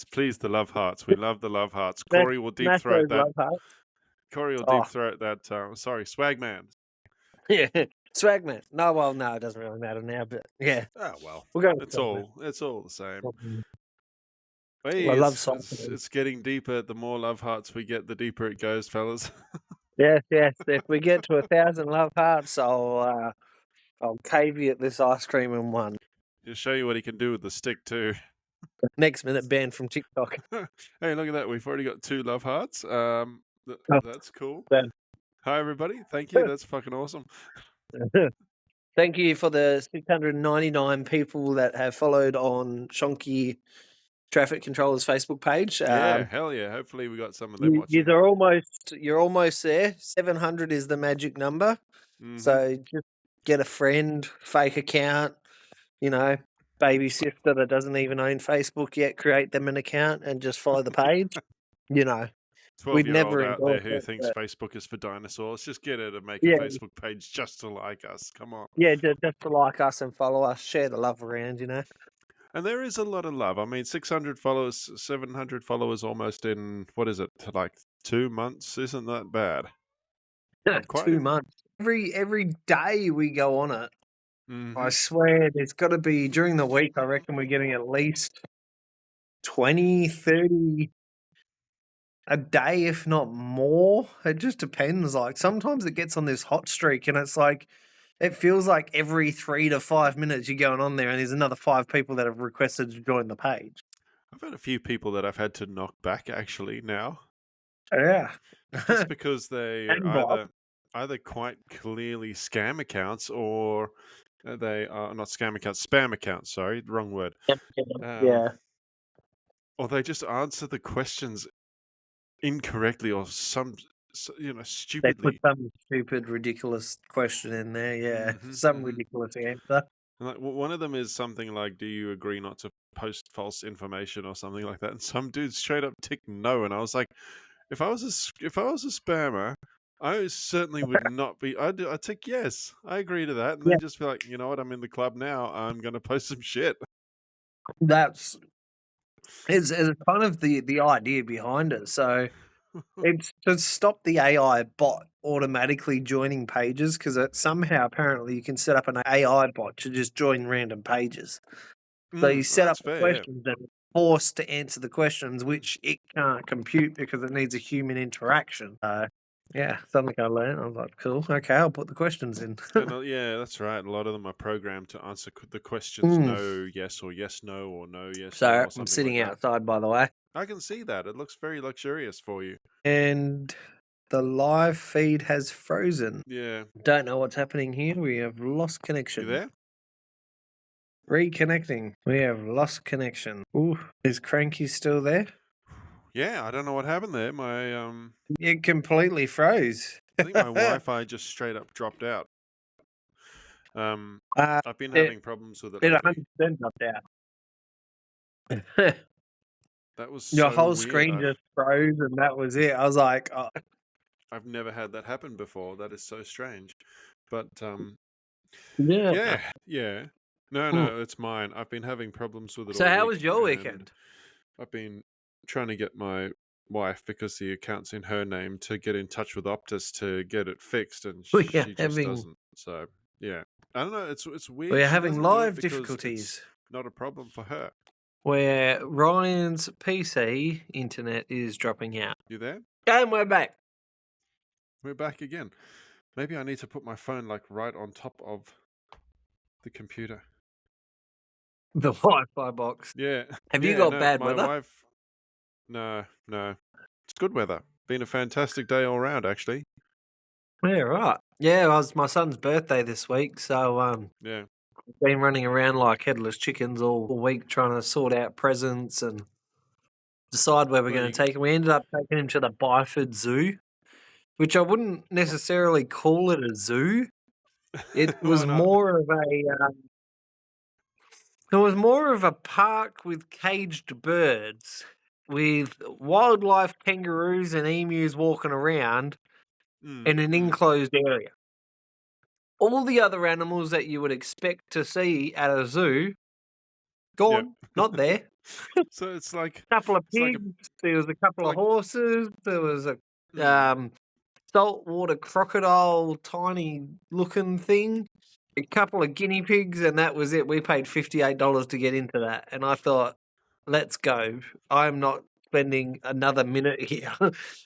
Please, the love hearts. We love the love hearts. Smash, Corey will deep smash throat those that. love hearts. Corey will Oh. deep throat that. Sorry, Swagman. Yeah, Swagman. No, well, no, it doesn't really matter now, but yeah. Oh well, We'll go with it's Swagman. all the same. I Hey, love it's Swagman. getting deeper. The more love hearts we get, the deeper it goes, fellas. Yes, yes. If we get to 1,000 love hearts, I'll caveat this ice cream in one. He'll show you what he can do with the stick too. Next minute, banned from TikTok. Hey, look at that. We've already got 2 love hearts. That's cool. Ben. Hi, everybody. Thank you. That's fucking awesome. Thank you for the 699 people that have followed on Shonky Traffic Controllers Facebook page. Yeah, hell yeah. Hopefully we got some of them watching. You're almost there. 700 is the magic number. Mhm. So just get a friend, fake account, baby sister that doesn't even own Facebook yet, create them an account and just follow the page. 12-year-old out there endorse who it, thinks but Facebook is for dinosaurs, just get her to make Yeah. a Facebook page just to like us. Come on. yeah, just to like us and follow us, share the love around, And there is a lot of love. I mean, 600 followers, 700 followers almost in, what is it, like 2 months? Isn't that bad? Quite 2 months. Every day we go on it, Mhm. I swear there's got to be, during the week, I reckon we're getting at least 20, 30 a day, if not more. It just depends. Like sometimes it gets on this hot streak and it's like, it feels like every 3 to 5 minutes you're going on there and there's another 5 people that have requested to join the page. I've had a few people that I've had to knock back actually now, Yeah. just because they And are Bob. either quite clearly scam accounts or they are not scam accounts, spam accounts. Sorry, wrong word. Yeah. Or they just answer the questions incorrectly or They put stupidly. some stupid, ridiculous question in there. Yeah. Mhm, Some mhm. ridiculous answer. Like one of them is something like, "Do you agree not to post false information?" or something like that. And some dude straight up ticked no, and I was like, if I was a spammer, I certainly would not be. I'd tick yes. I agree to that, and Yeah. then just be like, you know what? I'm in the club now. I'm gonna post some shit. That's it's kind of the idea behind it. So it's to stop the AI bot automatically joining pages because somehow apparently you can set up an AI bot to just join random pages. So you set up That's the fair. Yeah. questions and it's forced to answer the questions, which it can't compute because it needs a human interaction. Yeah, something I learned. I was like, cool. Okay, I'll put the questions in. And, yeah, that's right. A lot of them are programmed to answer the questions no, yes, or yes, no, or no, yes, So no, or I'm something sitting like that. outside, by the way. I can see that. It looks very luxurious for you. And the live feed has frozen. Yeah. Don't know what's happening here. We have lost You connection. there? Reconnecting. We have lost connection. Ooh, is Cranky still there? Yeah, I don't know what happened there. My It completely froze. I think my Wi-Fi just straight up dropped out. I've been having problems with it It lately. 100% dropped out. That was Your so whole weird. screen just froze and that was it. I was like, oh. I've never had that happen before. That is so strange. But Yeah. yeah. No, it's mine. I've been having problems with it So all how week, was your and weekend? I've been trying to get my wife, because the account's in her name, to get in touch with Optus to get it fixed, and We she are just having doesn't. So yeah, I don't know. It's weird. we are She having doesn't do it live because difficulties it's not a problem for her. where Ryan's PC internet is dropping out. You there? And we're back. We're back again. Maybe I need to put my phone like right on top of the computer. The Wi-Fi box. Yeah. Have you got bad my weather? wife. No. It's good weather. Been a fantastic day all round, actually. Yeah, right. Yeah, it was my son's birthday this week, so Yeah. been running around like headless chickens all week trying to sort out presents and decide where we're going to take him. We ended up taking him to the Byford Zoo, which I wouldn't necessarily call it a zoo. It was more of a park with caged birds, with wildlife kangaroos and emus walking around in an enclosed area. All the other animals that you would expect to see at a zoo, gone, not there. So it's like Couple of it's like a pigs, there was a couple of like horses, there was a mm, saltwater crocodile, tiny looking thing, a couple of guinea pigs, and that was it. We paid $58 to get into that, and I thought, let's go. I'm not spending another minute here.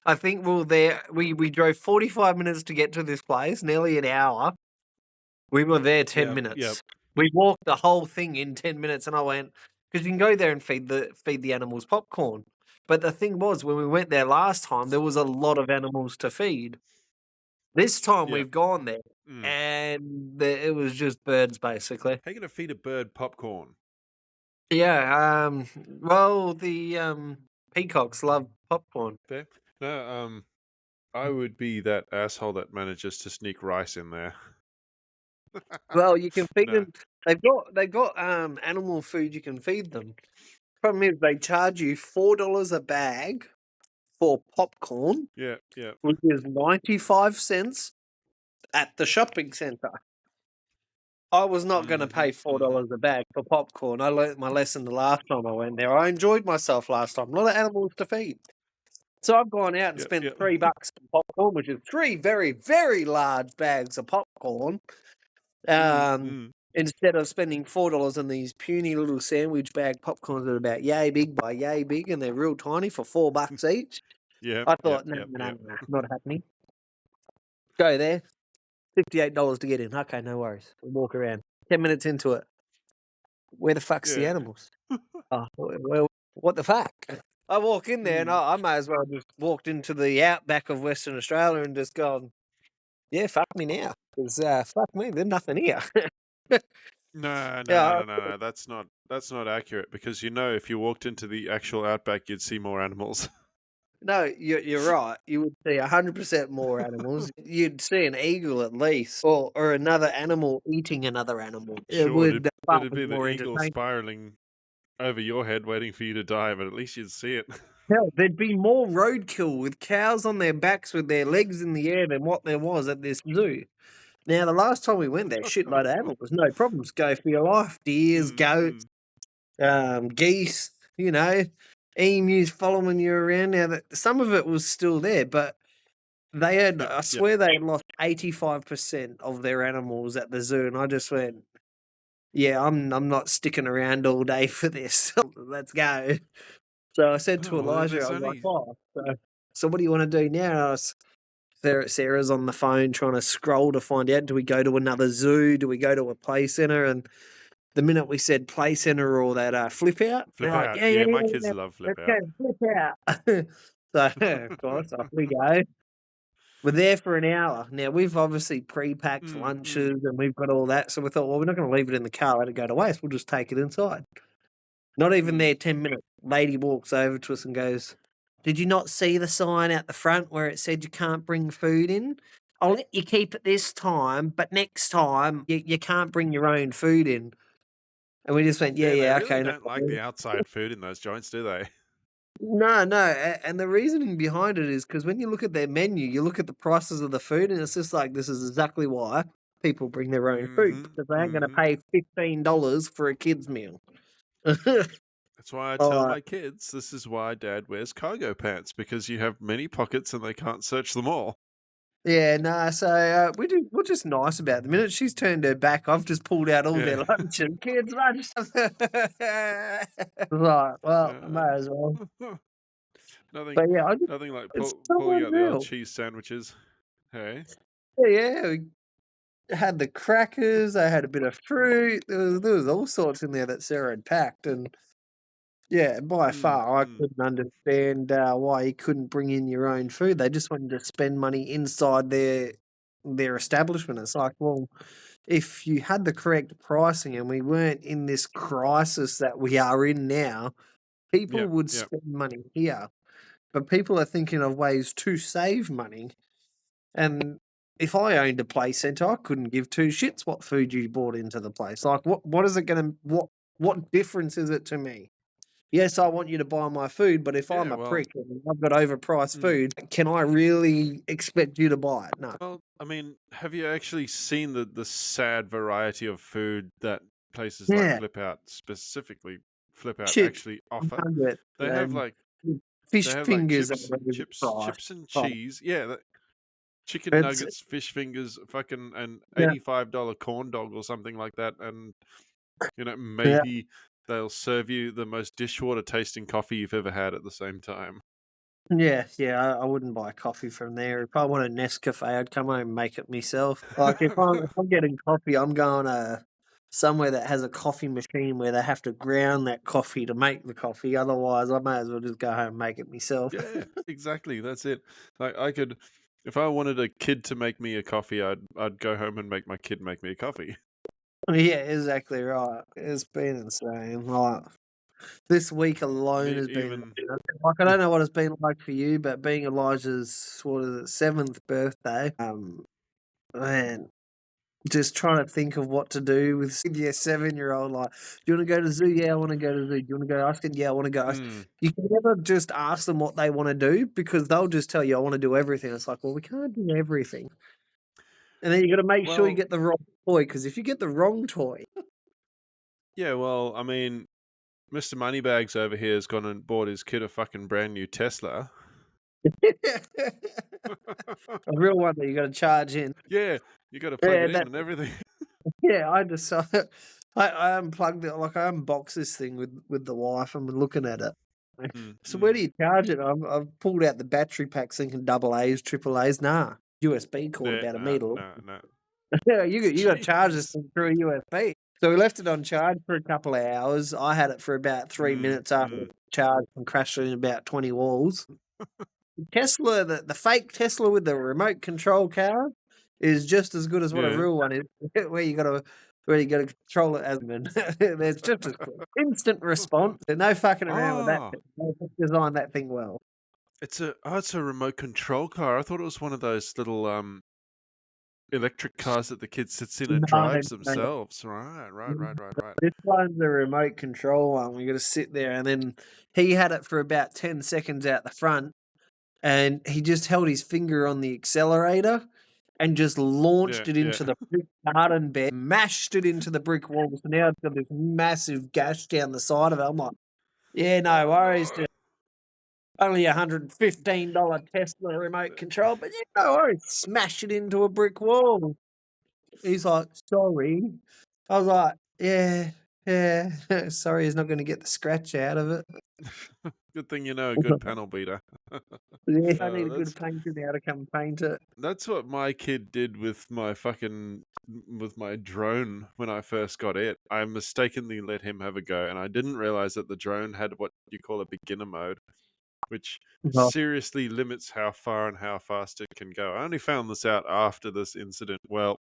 I think we were there. We drove 45 minutes to get to this place, nearly an hour. We were there 10 yep. minutes. We walked the whole thing in 10 minutes, and I went because you can go there and feed the animals popcorn. But the thing was, when we went there last time, there was a lot of animals to feed. This time Yep. we've gone there, Mm. and it was just birds, basically. How you gonna feed a bird popcorn? Yeah, well, the, peacocks love popcorn. Fair? No, I would be that asshole that manages to sneak rice in there. Well, you can feed No. them. They've got, animal food you can feed them. Problem is they charge you $4 a bag for popcorn, Yeah, yeah. which is 95 cents at the shopping centre. I was not gonna pay $4 a bag for popcorn. I learnt my lesson the last time I went there. I enjoyed myself last time. A lot of animals to feed. So I've gone out and Yep, spent yep. $3 on popcorn, which is 3 very, very large bags of popcorn, Mm, mm. instead of spending $4 on these puny little sandwich bag popcorns that are about yay big by yay big, and they're real tiny for $4 each. Yep, I yep, thought, "No, yep, no, no, yep. no, not happening." Go there, $58 to get in. Okay, no worries. We'll walk around. 10 minutes into it. Where the fuck's the Yeah. animals? Oh, well, what the fuck? I walk in there and Mm. I may as well just walked into the outback of Western Australia and just gone, yeah, fuck me now. Because fuck me, there's nothing here. No, no, no, Yeah, no, no, no. That's not accurate because if you walked into the actual outback, you'd see more animals. no, you're right. You would see 100% more animals. You'd see an eagle at least, or another animal eating another animal. It Sure, would spark it'd be the more eagle entertainment. spiraling over your head, waiting for you to die, but at least you'd see it. Hell, there'd be more roadkill with cows on their backs with their legs in the air than what there was at this zoo. Now, the last time we went there, shitload of animals, no problems. Go for your life. Deers, Mm, goats, mm. geese, emus following you around. Now, some of it was still there, but they had, Yep, I yep. swear they had lost 85% of their animals at the zoo. And I just went, yeah, I'm not sticking around all day for this. Let's go. So I said to Oh, well, Elijah, there's I was like, only oh, so what do you want to do now? Sarah's on the phone trying to scroll to find out, do we go to another zoo? Do we go to a play center? And the minute we said play center or that flip out, they're flip like, out. yeah, yeah, Yeah, my yeah, kids yeah, love flip let's go, out. flip out. So, of course, off we go. We're there for an hour. Now, we've obviously pre-packed Mm, mm. lunches and we've got all that. So we thought, well, we're not going to leave it in the car, let it go to waste. We'll just take it inside. Not even Mm. there 10 minutes. Lady walks over to us and goes, did you not see the sign out the front where it said you can't bring food in? I'll let you keep it this time, but next time you can't bring your own food in. And we just went, yeah, Yeah, they yeah, really okay. No don't like worries." the outside food in those joints, do they? No, no. And the reasoning behind it is because when you look at their menu, you look at the prices of the food, and it's just like, this is exactly why people bring their own food Mm-hmm. because they ain't going to Mm-hmm. pay $15 for a kid's meal. That's why I tell Oh, my kids this is why Dad wears cargo pants because you have many pockets and they can't search them all. yeah, no, so, we're just nice about it. The minute she's turned her back, I've just pulled out all their Yeah. lunch and kids' lunch. Right, well, I Uh, may as well. nothing, But yeah, nothing like it's so pulling out the old unreal. cheese sandwiches. Hey. Yeah, we had the crackers, I had a bit of fruit, there was all sorts in there that Sarah had packed, and yeah, by Mm, far, I mm. couldn't understand, why you couldn't bring in your own food. They just wanted to spend money inside their establishment. It's like, well, if you had the correct pricing and we weren't in this crisis that we are in now, people Yep, would yep. spend money here. But people are thinking of ways to save money. And if I owned a play centre, I couldn't give two shits what food you brought into the place. Like, what is it going to what difference is it to me? Yes, I want you to buy my food, but if Yeah, I'm a well, prick and I've got overpriced mm. food, can I really expect you to buy it? No. Well, I mean, have you actually seen the sad variety of food that places like Yeah. Flip Out specifically flip out chips, actually offer. nuggets, They have like fish fingers. chips and cheese. Yeah, chicken It's nuggets, fish fingers, fucking an yeah, $85 corn dog or something like that, and yeah, maybe they'll serve you the most dishwater tasting coffee you've ever had at the same time. yeah, yeah. I wouldn't buy coffee from there. If I want a Nescafe, I'd come home and make it myself. Like if I'm getting coffee, I'm going somewhere that has a coffee machine where they have to ground that coffee to make the coffee. Otherwise, I may as well just go home and make it myself. Yeah, exactly. That's it. Like I could, if I wanted a kid to make me a coffee, I'd go home and make my kid make me a coffee. Yeah, exactly right. It's been insane. Like this week alone has been Even like I don't know what it's been like for you, but being Elijah's what is it, 7th birthday, man, just trying to think of what to do with your 7-year-old. Like, do you want to go to zoo? Yeah, I want to go to zoo. Do you want to go ice skating? Yeah, I want to go ice. You can never just ask them what they want to do because they'll just tell you, I want to do everything. It's like, well, we can't do everything. And then you got to make sure you well, get the wrong toy because if you get the wrong toy, yeah. Well, I mean, Mr. Moneybags over here has gone and bought his kid a fucking brand new Tesla. a real one that you got to charge in. Yeah, you got to plug Yeah, it in and everything. yeah. I decided I unplugged it. Like I unboxed this thing with the wife and we're looking at it. So where do you charge it? I've pulled out the battery pack thinking double A's, triple A's. Nah, USB cord Yeah, about a no, meter. no. Yeah, you got to charge this Jeez. thing through a USB. So we left it on charge for a couple of hours. I had it for about 3 minutes after it charged and crashed it in about 20 walls. Tesla, the fake Tesla with the remote control car is just as good as what a Yeah. real one is, where you got to control it as there's just as quick. Instant response. There's no fucking around with that. Oh, They just designed that thing well. it's a remote control car. I thought it was one of those little electric cars that the kid sits in and No, drives no. themselves. Right. This one's a remote control one. We got to sit there, and then he had it for about 10 seconds out the front, and he just held his finger on the accelerator and just launched it into the brick garden bed, mashed it into the brick wall. So now it's got this massive gash down the side of it. I'm like, yeah, no worries. No. Only $115 Tesla remote control, but yeah, no worries. Smash it into a brick wall. He's like, sorry. I was like, yeah. Sorry, he's not going to get the scratch out of it. Good thing you know a good panel beater. Yeah, I need a good painter now to come paint it. That's what my kid did with my drone when I first got it. I mistakenly let him have a go, and I didn't realize that the drone had what you call a beginner mode, which seriously limits how far and how fast it can go. I only found this out after this incident. Well,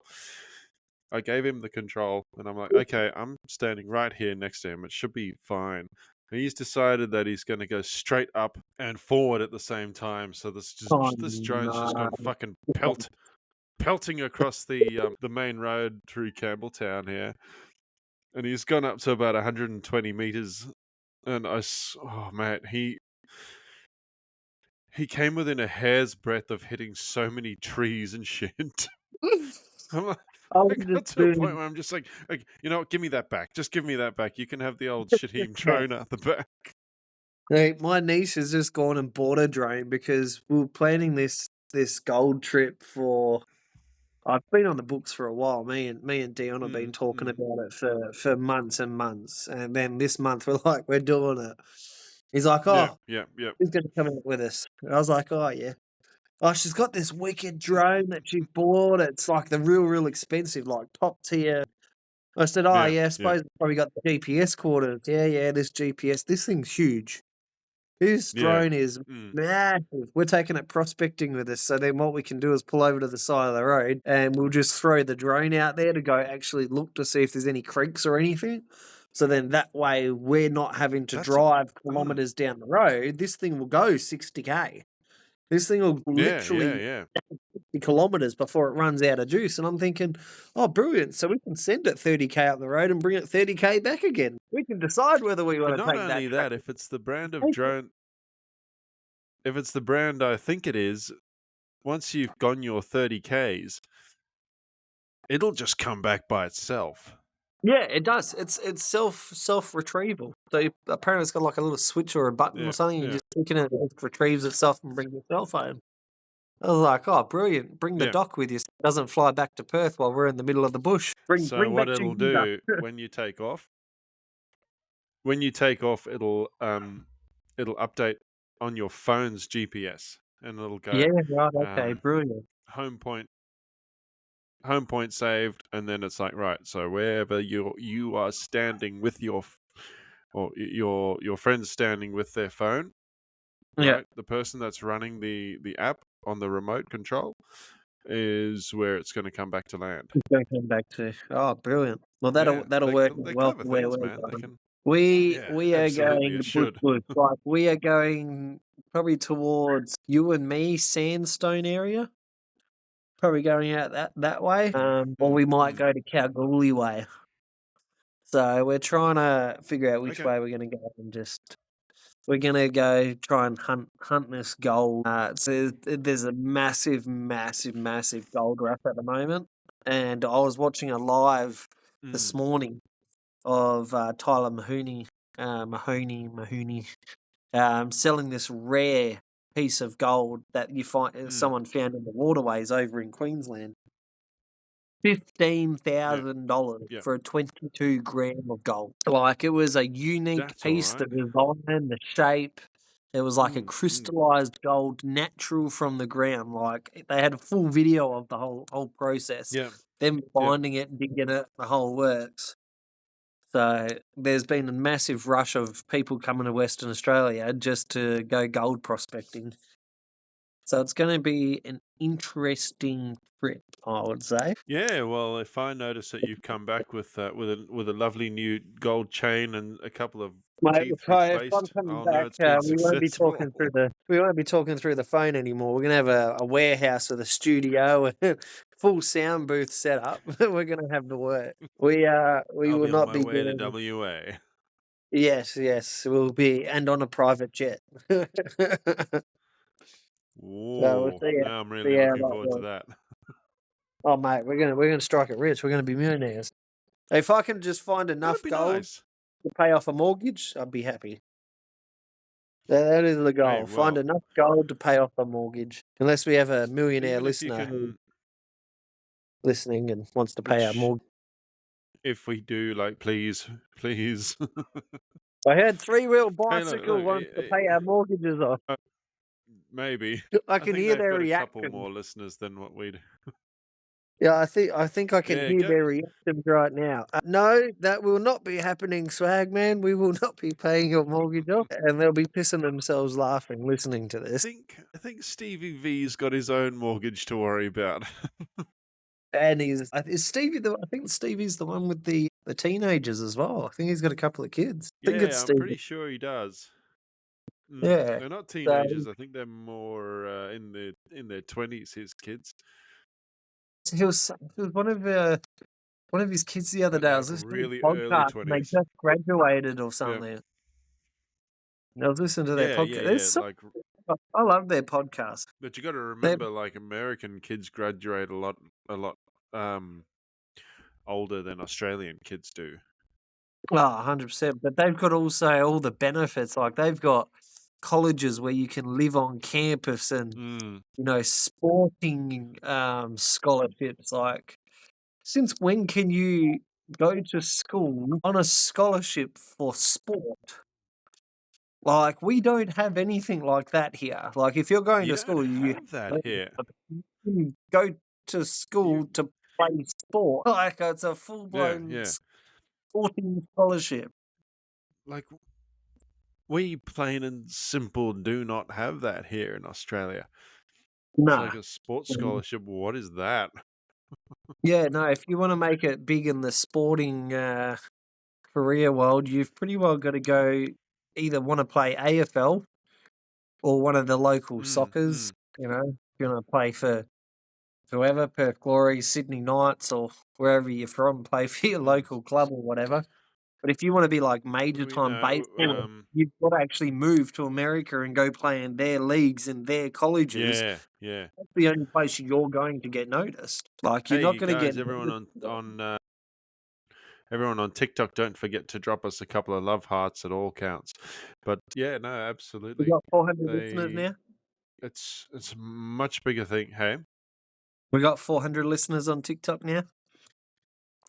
I gave him the control, and I'm like, okay, I'm standing right here next to him. It should be fine. And he's decided that he's going to go straight up and forward at the same time. So this drone's just gone fucking pelting across the main road through Campbelltown here, and he's gone up to about 120 meters. And oh man, he came within a hair's breadth of hitting so many trees and shit. I got to a point where I'm just like, you know what, give me that back. Just give me that back. You can have the old Shaheem drone at the back. Hey, my niece has just gone and bought a drone because we were planning this gold trip for. I've been on the books for a while. Me and Dion have been talking about it for months and months, and then this month we're like, we're doing it. He's like, oh, yeah. Who's going to come out with us? And I was like, oh yeah. Oh, she's got this wicked drone that she bought. It's like the real expensive, like top tier. I said, oh yeah, I suppose it's probably got the GPS coordinates. Yeah, this GPS. This thing's huge. This drone is massive. We're taking it prospecting with us. So then what we can do is pull over to the side of the road and we'll just throw the drone out there to go actually look to see if there's any creeks or anything. So then that way we're not having to drive kilometers down the road. This thing will go 60K. This thing will literally 60 kilometers before it runs out of juice. And I'm thinking, oh, brilliant. So we can send it 30K up the road and bring it 30K back again. We can decide whether we want to take that. Not only that, if it's the brand of drone, if it's the brand I think it is, once you've gone your 30Ks, it'll just come back by itself. Yeah, it does. It's self retrieval. So apparently it's got like a little switch or a button or something. You just click in it, it retrieves itself and brings your cell phone. I was like, oh, brilliant! Bring the Yeah. dock with you, so it doesn't fly back to Perth while we're in the middle of the bush. So Bring what back it'll your user. do when you take off, it'll update on your phone's GPS, and it'll go Yeah, right. Okay, brilliant. home point saved, and then it's like, right, so wherever you are standing with your friends standing with their phone, Yeah, right? The person that's running the app on the remote control is where it's going to come back to land. it's going to come back to. Oh, brilliant. Well, that'll Yeah, work out they're well clever for where things, we're man. They going. can. We Yeah, we are absolutely, going it bush. should. Like we are going probably towards you and me sandstone area. Probably going out that way. Or we might go to Kalgoorlie way. So we're trying to figure out which Okay. way we're going to go and just we're going to go try and hunt this gold. So there's a massive gold rush at the moment, and I was watching a live this morning of Tyler Mahoney, selling this rare piece of gold that you find someone found in the waterways over in Queensland. $15,000 for a 22 gram of gold. Like, it was a unique That's piece. The design, the shape. It was like a crystallized gold, natural from the ground. Like, they had a full video of the whole process. Yeah. Them finding it, digging it, the whole works. So there's been a massive rush of people coming to Western Australia just to go gold prospecting. So it's going to be an interesting trip, I would say. Yeah, well, if I notice that you've come back with a lovely new gold chain and a couple of Mate, teeth if I'm replaced, coming I'll know back, it's been we won't be successful. talking through the phone anymore. We're gonna have a warehouse with a studio and full sound booth set up. We're gonna have to work. We I'll will be on not my be way to doing. WA. Yes, we'll be, and on a private jet. So we'll Ooh, see. now I'm really See how looking that forward to works. that. Oh mate, we're gonna strike it rich. We're gonna be millionaires. If I can just find enough That'd be gold nice. to pay off a mortgage, I'd be happy. That is the Hey, goal. Find well, enough gold to pay off the mortgage. Unless we have a millionaire even if you listener who's can, listening and wants to pay our mortgage. if we do, like, please. I heard 3-wheel Hey, bicycle look, wants to pay our mortgages off. maybe. I I can think hear they've their got a couple reaction. more listeners than what we do. Yeah, I think I can Yeah, hear their reactions right now. No, that will not be happening, Swagman. We will not be paying your mortgage off, and they'll be pissing themselves laughing listening to this. I think Stevie V's got his own mortgage to worry about. And is Stevie I think Stevie's the one with the teenagers as well. I think he's got a couple of kids. I think it's Yeah, I'm Stevie. pretty sure he does. Yeah. They're not teenagers. I think they're more in their 20s. His kids. He was one of his kids the other day. I was listening really to a early podcast and they 20s. just graduated or something. And I was listening to their podcast. Like, I love their podcast. but you got to remember, like, American kids graduate a lot older than Australian kids do. Oh, 100%. But they've got also all the benefits. Like, they've got colleges where you can live on campus and, sporting scholarships. Like, since when can you go to school on a scholarship for sport? Like, we don't have anything like that here. Like, if you're going to school, you have that here. Go to school to play sport. Like, it's a full-blown sporting scholarship. Like, we plain and simple do not have that here in Australia. No. It's like a sports scholarship. What is that? Yeah, no, if you want to make it big in the sporting career world, you've pretty well got to go either want to play AFL or one of the local soccers. You know, if you want to play for whoever, Perth Glory, Sydney Knights, or wherever you're from, play for your local club or whatever. But if you want to be like major time baseball, you've got to actually move to America and go play in their leagues and their colleges. Yeah. That's the only place you're going to get noticed. Like, you're not going to get everyone on everyone on TikTok, don't forget to drop us a couple of love hearts. It all counts. But yeah, no, We absolutely. got 400 listeners They now. it's a much bigger thing. Hey, We got 400 listeners on TikTok now.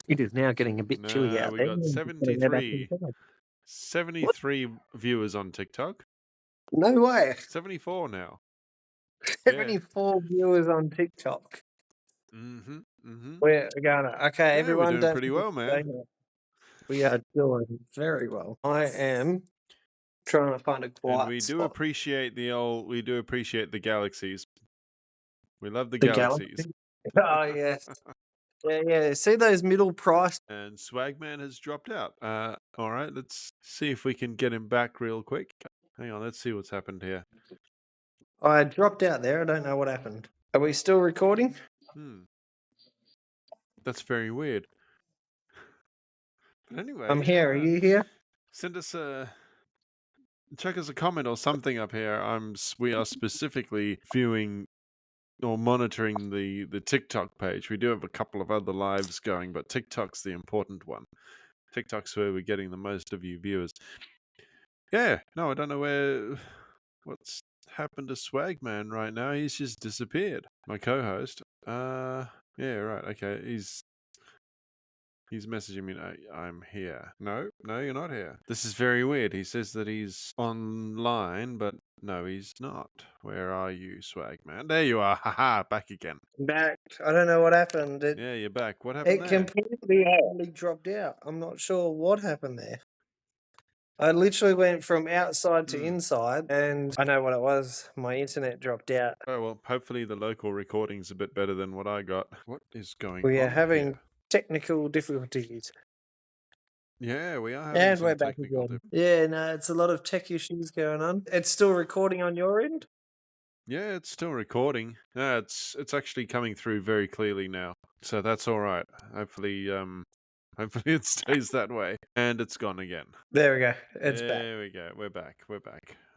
It is now getting a bit chilly no, out we there. got I'm just gonna go back 73, inside. 73 viewers on TikTok. No way. 74 now. Yeah. 74 viewers on TikTok. Mm-hmm. Mm-hmm. We're going okay, Yeah, everyone. we're doing Don't pretty forget well, to man. stay here. We are doing very well. I am trying to find a And quiet we do spot. appreciate the galaxies. We love the The galaxies. galaxy. Oh yes. Yeah. See those middle price. And Swagman has dropped out. All right, let's see if we can get him back real quick. Hang on, let's see what's happened here. I dropped out there. I don't know what happened. Are we still recording? That's very weird. But anyway, I'm here. Are you here? Send us check us a comment or something up here. We are specifically viewing or monitoring the TikTok page. We do have a couple of other lives going, but TikTok's the important one. TikTok's where we're getting the most of you viewers. Yeah, no, I don't know what's happened to Swagman right now. He's just disappeared. My co-host. Yeah, right. Okay, he's messaging me. I'm here. No, you're not here. This is very weird. He says that he's online, but no, he's not. Where are you, Swagman? There you are. Haha, back again. Back. I don't know what happened. Yeah, you're back. What happened It there? completely dropped out. I'm not sure what happened there. I literally went from outside to inside, and I know what it was. My internet dropped out. Oh, well, hopefully the local recording's a bit better than what I got. What is going We on are having here? technical difficulties. Yeah, we are having And some we're back technical again. Yeah, no, it's a lot of tech issues going on. It's still recording on your end? Yeah, it's still recording. No, it's actually coming through very clearly now. So that's all right. Hopefully it stays that way. And it's gone again. There we go. It's back. There we go. We're back.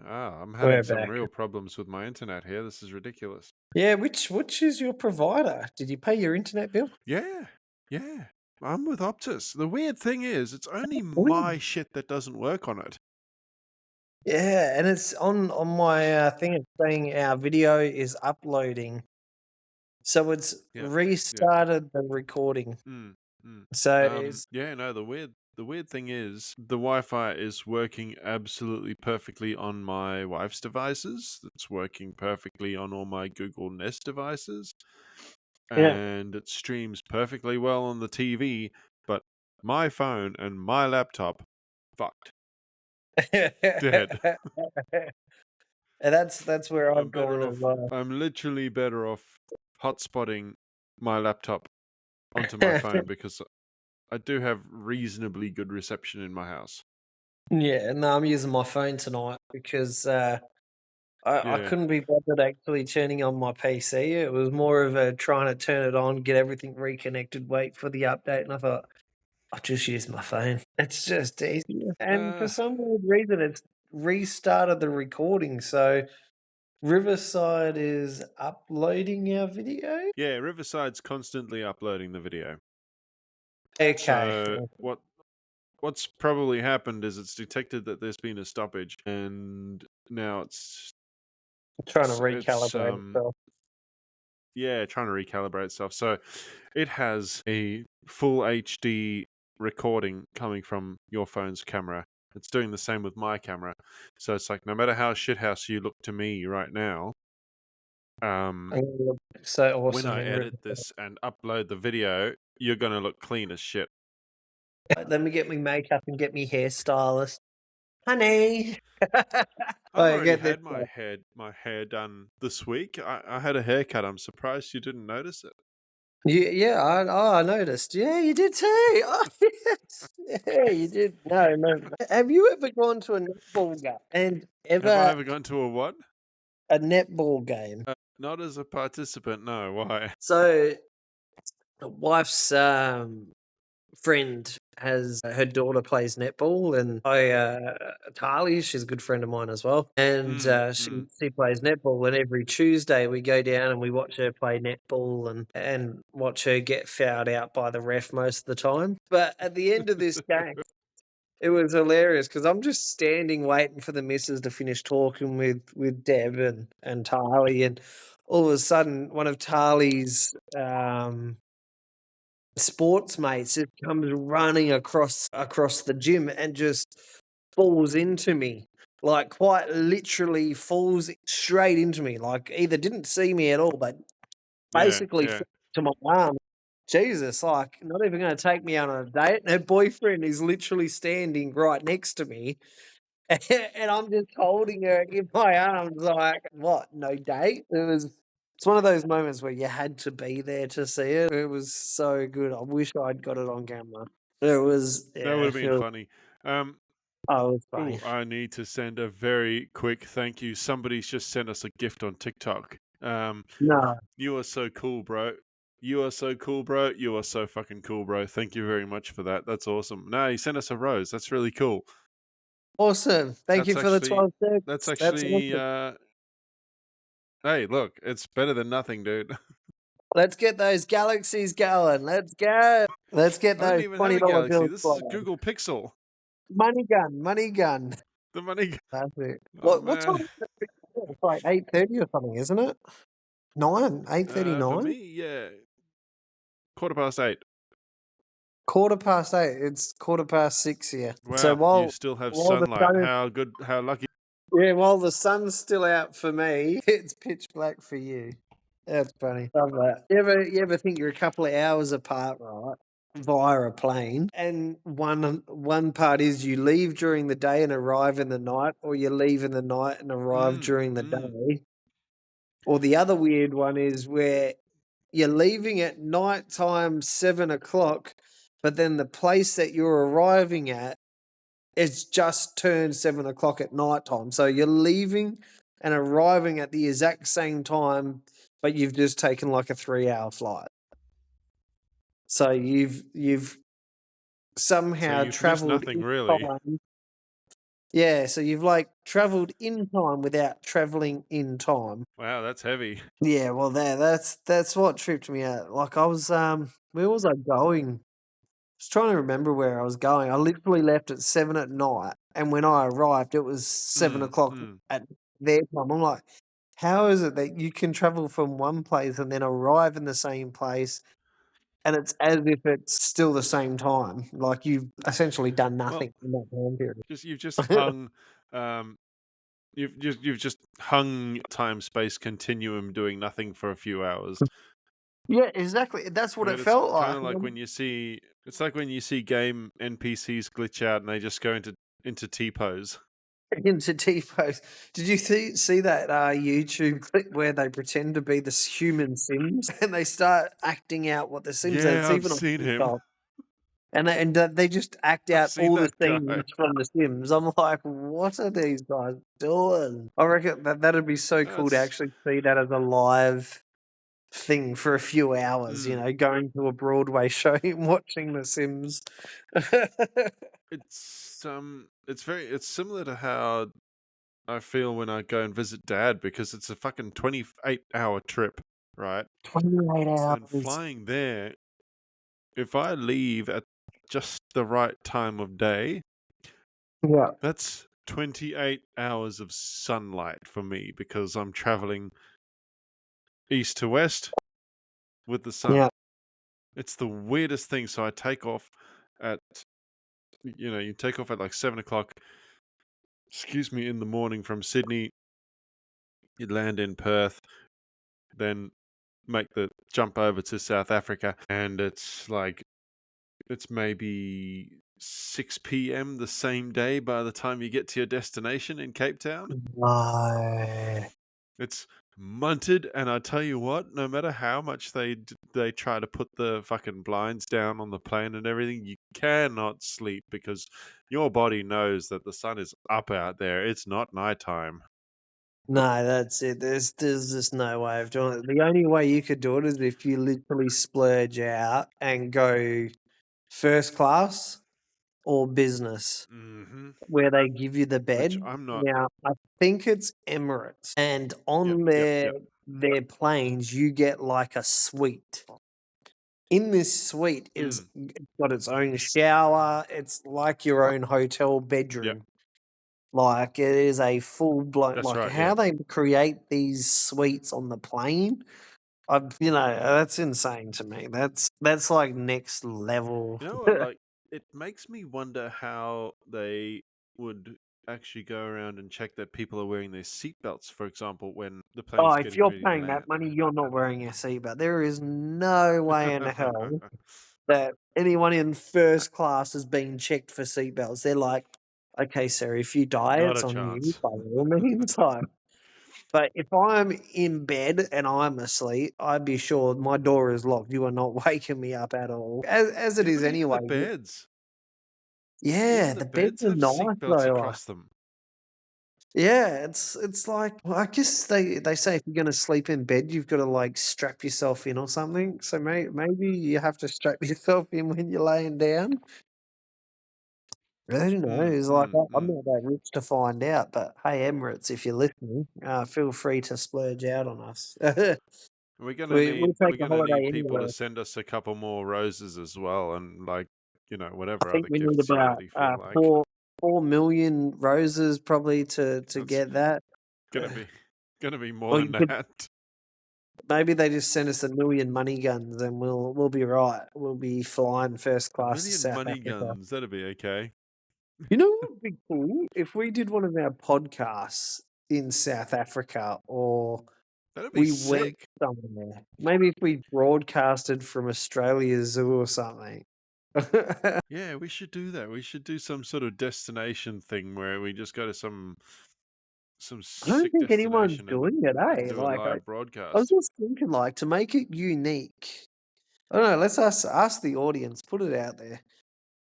I'm We're having some back. real problems with my internet here. This is ridiculous. Yeah, which is your provider? Did you pay your internet bill? Yeah. I'm with Optus. The weird thing is, it's only my shit that doesn't work on it. Yeah, and it's on my thing. It's saying our video is uploading, so it's restarted the recording. So The weird thing is the Wi-Fi is working absolutely perfectly on my wife's devices. It's working perfectly on all my Google Nest devices. And it streams perfectly well on the TV, but my phone and my laptop fucked. Dead. And that's where I'm going as well. I'm literally better off hotspotting my laptop onto my phone because I do have reasonably good reception in my house. Yeah, no, I'm using my phone tonight because I couldn't be bothered actually turning on my PC. It was more of a trying to turn it on, get everything reconnected, wait for the update, and I thought, I'll just use my phone. It's just easier. And for some weird reason, it's restarted the recording. So Riverside is uploading our video? Yeah, Riverside's constantly uploading the video. Okay. So what's probably happened is it's detected that there's been a stoppage, and now it's trying to recalibrate itself. Yeah, trying to recalibrate itself. So it has a full HD recording coming from your phone's camera. It's doing the same with my camera. So it's like, no matter how shithouse you look to me right now, so awesome when I edit this and upload the video, you're going to look clean as shit. Let me get me makeup and get me hairstylist. Honey! I already had my hair done this week. I had a haircut. I'm surprised you didn't notice it. Yeah, I noticed. Yeah, you did too. Oh, yes. Yeah, you did. No. Have you ever gone to a netball game? Have I ever gone to a what? A netball game. Not as a participant, no. Why? So, wife's friend has her daughter plays netball, and Tali, she's a good friend of mine as well, and she plays netball. And every Tuesday we go down and we watch her play netball and watch her get fouled out by the ref most of the time. But at the end of this game, it was hilarious because I'm just standing waiting for the missus to finish talking with Deb and Tali, and all of a sudden one of Tali's sports mates just comes running across the gym and just falls into me. Like quite literally falls straight into me. Like either didn't see me at all, but basically fell to my arm. Jesus, like not even going to take me out on a date. And her boyfriend is literally standing right next to me, and I'm just holding her in my arms, like, what? No date? It's one of those moments where you had to be there to see it. It was so good. I wish I'd got it on camera. It was, That would have been funny. Oh, it was funny. I need to send a very quick thank you. Somebody's just sent us a gift on TikTok. No. You are so cool, bro. You are so cool, bro. You are so fucking cool, bro. Thank you very much for that. That's awesome. No, he sent us a rose. That's really cool. Awesome. Thank you for the 12 seconds. That's actually, awesome. Hey, look, it's better than nothing, dude. Let's get those galaxies going. Let's go. Let's get those $20 bills. This is a Google Pixel. Money gun. The money gun. That's it. What time is it? It's like 8:30 or something, isn't it? 8:39? For me, yeah. 8:15. 8:15. It's 6:15 here. Wow, so you still have sunlight. How lucky. Yeah, while the sun's still out for me, it's pitch black for you. That's funny. Love that. You ever think you're a couple of hours apart, right? Via a plane, and one part is you leave during the day and arrive in the night, or you leave in the night and arrive during the day. Or the other weird one is where you're leaving at nighttime, 7 o'clock, but then the place that you're arriving at is just turned 7 o'clock at nighttime. So you're leaving and arriving at the exact same time, but you've just taken like a 3-hour flight. So you've somehow traveled nothing really. Time. Yeah, so you've like traveled in time without traveling in time. Wow, that's heavy. Yeah, well, that's what tripped me out. Like I was, where was I going? I was trying to remember where I was going. I literally left at 7 at night, and when I arrived, it was 7 o'clock at their time. I'm like, how is it that you can travel from one place and then arrive in the same place, and it's as if it's still the same time? Like you've essentially done nothing in that time period. You've just hung, you've just hung time-space continuum doing nothing for a few hours. Yeah, exactly. That's what it felt like. Kind of like when you see, it's like when you see game NPCs glitch out and they just go into T-pose. Into T-pose. Did you see that YouTube clip where they pretend to be the human Sims and they start acting out what the Sims are? Yeah, I've seen him. And they just act out all the scenes from the Sims. I'm like, what are these guys doing? I reckon that'd be so cool to actually see that as a live thing for a few hours, going to a Broadway show and watching The Sims. It's similar to how I feel when I go and visit Dad, because it's a fucking 28-hour trip, right? 28 hours. And flying there, if I leave at just the right time of day, yeah, that's 28 hours of sunlight for me, because I'm traveling east to west with the sun. Yeah. It's the weirdest thing. So I take off at, you take off at like 7 o'clock, in the morning from Sydney. You land in Perth, then make the jump over to South Africa, and it's maybe 6 p.m. the same day by the time you get to your destination in Cape Town. No. It's munted, and I tell you what, no matter how much they try to put the fucking blinds down on the plane and everything, you cannot sleep because your body knows that the sun is up out there. It's not nighttime. No, that's it. There's just no way of doing it. The only way you could do it is if you literally splurge out and go first class or business Mm-hmm. where they give you the Which bed. I'm not. Now, I think it's Emirates, and Yep, on yep, yep. their planes, you get like a suite. In this suite is it's got its own shower. It's like your own hotel Yep. bedroom. Like it is a full blown. That's Like right. how Yeah. they create these suites on the plane. That's insane to me. That's like next level. You know what? Like, it makes me wonder how they would actually go around and check that people are wearing their seatbelts, for example, when the Oh, plane's if getting you're ready to paying land. that money, you're not wearing a seatbelt. There is no way in hell that anyone in first class is being checked for seatbelts. They're like, okay, sir, if you die, Not it's a on you chance. by all means. Like, but if I'm in bed and I'm asleep, I'd be sure my door is locked. You are not waking me up at all. As it Yeah, is but even the anyway. beds, Yeah, even the the beds beds are have nice seatbelts though. Like, across them. yeah, it's like well, I guess they say if you're gonna sleep in bed, you've got to like strap yourself in or something. So maybe you have to strap yourself in when you're laying down. Who knows? Like I'm not that rich to find out, but hey, Emirates, if you're listening, feel free to splurge out on us. We're gonna We'll need take we're a gonna holiday need people to anywhere. send us a couple more roses as well, and like I whatever think other we need gifts you about really feel like. 4 million roses probably to That's get that. gonna be gonna be more Or than you could that. maybe they just send us 1 million money guns and we'll be right. We'll be flying first A class to million South money Africa. guns, that'd be okay. You know what would be cool? If we did one of our podcasts in South Africa or That'd be we went sick. somewhere. Maybe if we broadcasted from Australia Zoo or something. Yeah, we should do that. We should do some sort of destination thing where we just go to some I don't sick think anyone's destination doing and it, eh? do a Like live I was broadcast. just thinking, like, to make it unique. I don't know. Let's ask the audience. Put it out there.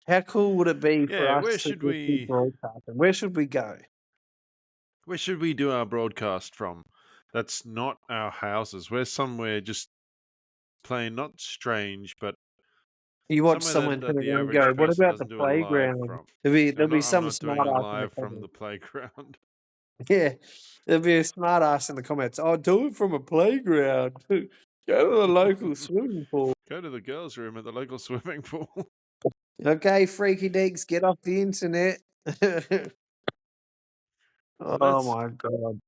How cool would it be for Yeah, us to just be broadcasting? Where should we go? where should we do our broadcast from? That's not our houses. We're somewhere just plain not strange, but You watch somewhere someone that turn the around and go, average "What person about the doesn't do a live playground?" from. There'll be I'm some not doing smart a ass in the live from the comments. playground. Yeah, there'll be a smart ass in the comments. Oh, do it from a playground. Go to the local swimming pool. Go to the girls' room at the local swimming pool. Okay, freaky deeks, get off the internet. Well, Oh my god.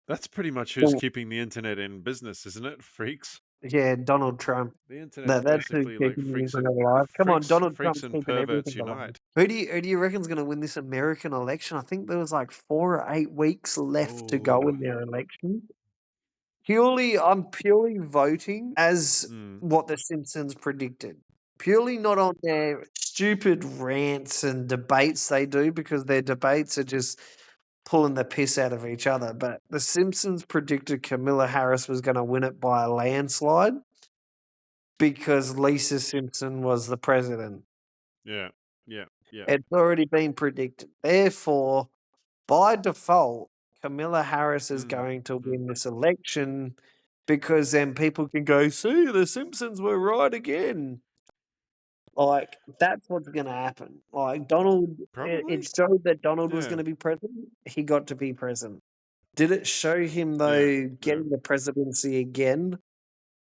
that's pretty much who's Well, keeping the internet in business, isn't it? Freaks. yeah, Donald Trump. The internet's That's who's basically like keeping the internet alive. Come on, Donald freaks Trump's and keeping perverts everything alive. unite. Who do you reckon's going to win this American election? I think there was like 4 or 8 weeks left to go Oh, in their election. I'm purely voting as what The Simpsons predicted. Purely not on their stupid rants and debates they do because their debates are just pulling the piss out of each other. But The Simpsons predicted Camilla Harris was going to win it by a landslide because Lisa Simpson was the president. yeah, yeah, yeah. It's already been predicted. Therefore, by default, Camilla Harris is going to win this election because then people can go, see, the Simpsons were right again. Like, that's what's going to happen. Like, it Probably. showed that Donald was Yeah. going to be president. He got to be president. Did it show him, though, Yeah. getting the presidency again?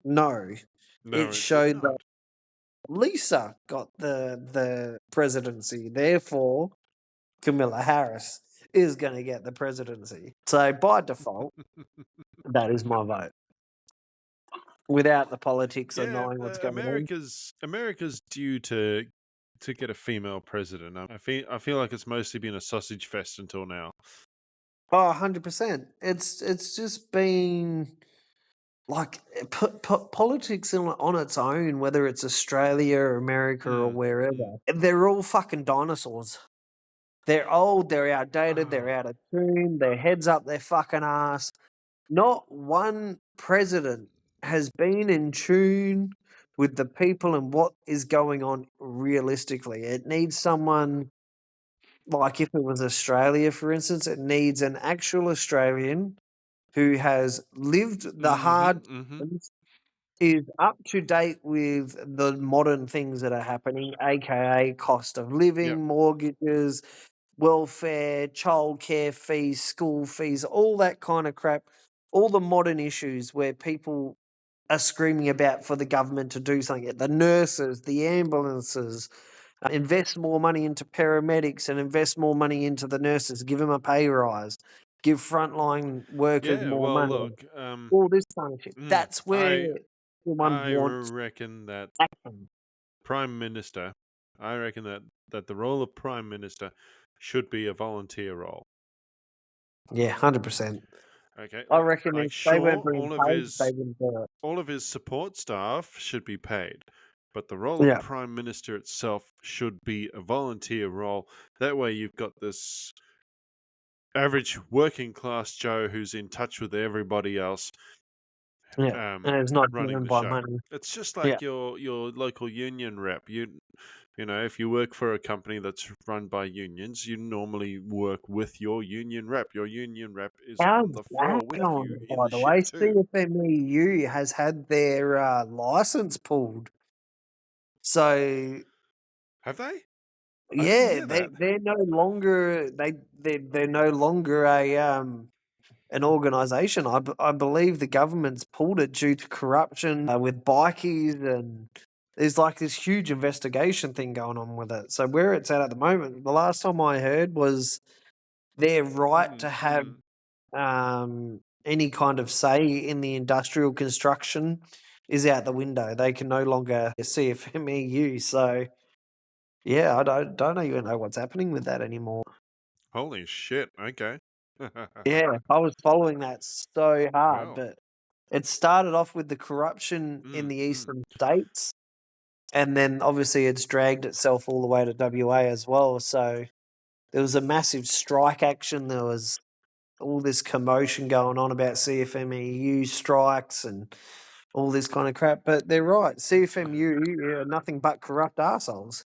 No. No, It it did showed that not. Lisa got the presidency. Therefore, Camilla Harris is going to get the presidency. So by default, that is my vote. Without the politics of Yeah, knowing what's going on. America's due to get a female president. I feel like it's mostly been a sausage fest until now. Oh, 100%. It's just been like politics on its own, whether it's Australia or America or wherever. They're all fucking dinosaurs. They're old, they're outdated, they're out of tune, their heads up their fucking ass. Not one president has been in tune with the people and what is going on realistically. It needs someone like if it was Australia, for instance, it needs an actual Australian who has lived the hard times is up to date with the modern things that are happening, aka cost of living, mortgages, welfare, childcare fees, school fees, all that kind of crap, all the modern issues where people are screaming about for the government to do something. The nurses, the ambulances, invest more money into paramedics and invest more money into the nurses, give them a pay rise, give frontline workers Yeah, more well, money, look, all this kind of shit. That's where I everyone I wants reckon that action. Prime Minister, I reckon that the role of Prime Minister should be a volunteer role. Yeah, 100%. Okay, I reckon like if they weren't sure, being paid, they wouldn't do it. all of his support staff should be paid, but the role of Yeah. Prime Minister itself should be a volunteer role. That way, you've got this average working class Joe who's in touch with everybody else, Yeah. And it's not running driven the by show. money. It's just Yeah. like your local union rep. You know, if you work for a company that's run by unions, you normally work with your union rep. Your union rep is How's on the floor that with going, you in by the the shit way? too. CFMEU has had their license pulled. So Have they? I didn't yeah, hear that. they're no longer they're no longer a an organisation. I believe the government's pulled it due to corruption with bikies, and there's like this huge investigation thing going on with it. So where it's at the moment, the last time I heard was their right to have any kind of say in the industrial construction is out the window. They can no longer CFMEU. So yeah, I don't even know what's happening with that anymore. Holy shit! Okay. Yeah, I was following that so hard, Well. but it started off with the corruption in the eastern states, and then obviously it's dragged itself all the way to WA as well. So there was a massive strike action. There was all this commotion going on about CFMEU strikes and all this kind of crap. But they're right. CFMEU are nothing but corrupt arseholes.